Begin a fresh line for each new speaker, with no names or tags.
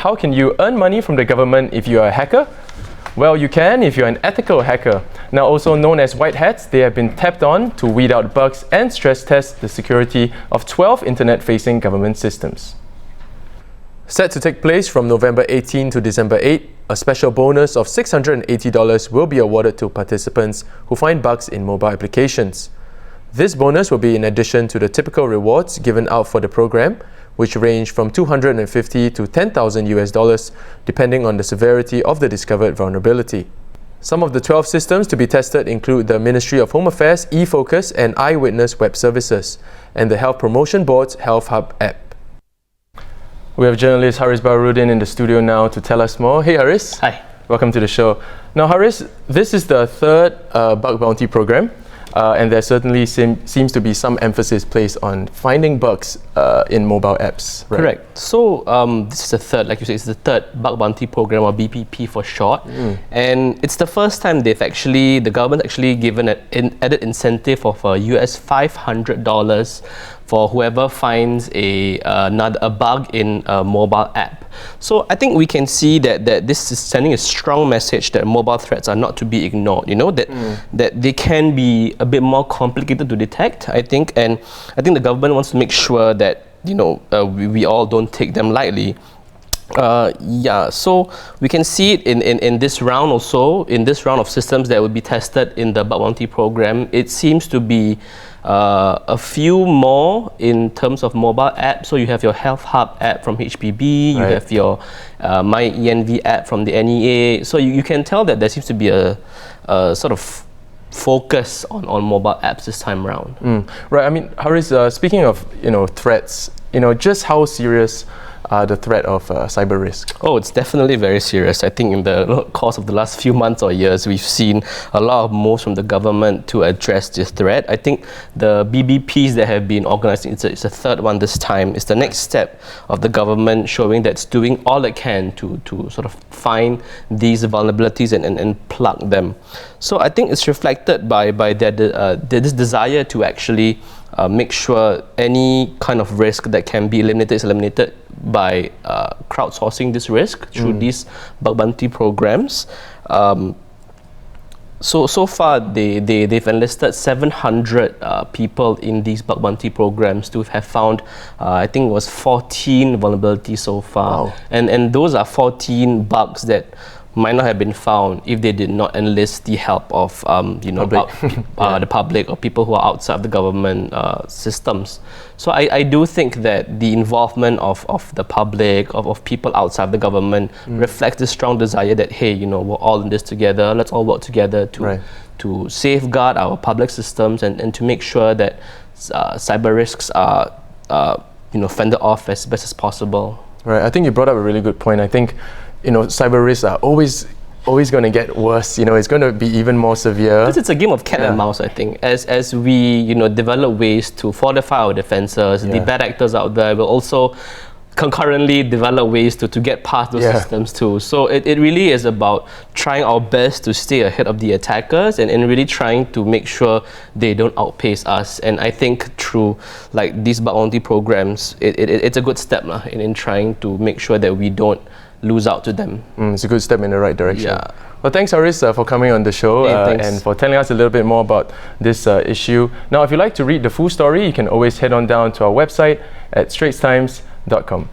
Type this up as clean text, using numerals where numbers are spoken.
how can you earn money from the government if you are a hacker? Well, you can if you're an ethical hacker. Now also known as white hats, they have been tapped on to weed out bugs and stress test the security of 12 internet-facing government systems. Set to take place from November 18 to December 8, a special bonus of $680 will be awarded to participants who find bugs in mobile applications. This bonus will be in addition to the typical rewards given out for the program, which range from $250 to $10,000 US, depending on the severity of the discovered vulnerability. Some of the 12 systems to be tested include the Ministry of Home Affairs eFocus and Eyewitness Web Services, and the Health Promotion Board's Health Hub app. We have journalist Hariz Baharudin in the studio now to tell us more. Hey Hariz.
Hi.
Welcome to the show. Now Hariz, this is the third bug bounty program. And there certainly seems to be some emphasis placed on finding bugs in mobile apps, right?
Correct. So this is the third, like you said, it's the third bug bounty program, or BBP for short. And it's the first time the government actually given an added incentive of US $500 for whoever finds a bug in a mobile app. So I think we can see that this is sending a strong message that mobile threats are not to be ignored, that they can be a bit more complicated to detect, I think, and I think the government wants to make sure that we all don't take them lightly. So we can see it in this round also, in this round of systems that will be tested in the bug bounty program. It seems to be a few more in terms of mobile apps. So you have your Health Hub app from HPB, you have your My ENV app from the NEA. So you can tell that there seems to be a sort of focus on mobile apps this time around.
Right. I mean, Hariz, speaking of threats, just how serious the threat of cyber risk?
Oh, it's definitely very serious. I think in the course of the last few months or years, we've seen a lot of moves from the government to address this threat. I think the BBPs that have been organized, it's a third one this time. It's the next step of the government showing that it's doing all it can to sort of find these vulnerabilities and plug them. So I think it's reflected by this desire to actually make sure any kind of risk that can be eliminated is eliminated by crowdsourcing this risk through these bug bounty programs. So far, they've enlisted 700 people in these bug bounty programs to have found, I think it was 14 vulnerabilities so far. Wow. And those are 14 bugs that might not have been found if they did not enlist the help of the public or people who are outside of the government systems. So I do think that the involvement of the public, of people outside the government, reflects the strong desire that, hey, we're all in this together, let's all work together to safeguard our public systems and to make sure that cyber risks are fended off as best as possible. Right,
I think you brought up a really good point. I think cyber risks are always going to get worse. It's going to be even more severe.
It's a game of cat and mouse, I think. As we develop ways to fortify our defenses, the bad actors out there will also concurrently develop ways to get past those systems too. So it really is about trying our best to stay ahead of the attackers and really trying to make sure they don't outpace us. And I think through these bug bounty programs, it's a good step in trying to make sure that we don't lose out to them.
It's a good step in the right direction.
Yeah.
Well, thanks Hariz for coming on the show and for telling us a little bit more about this issue. Now, if you'd like to read the full story, you can always head on down to our website at straitstimes.com.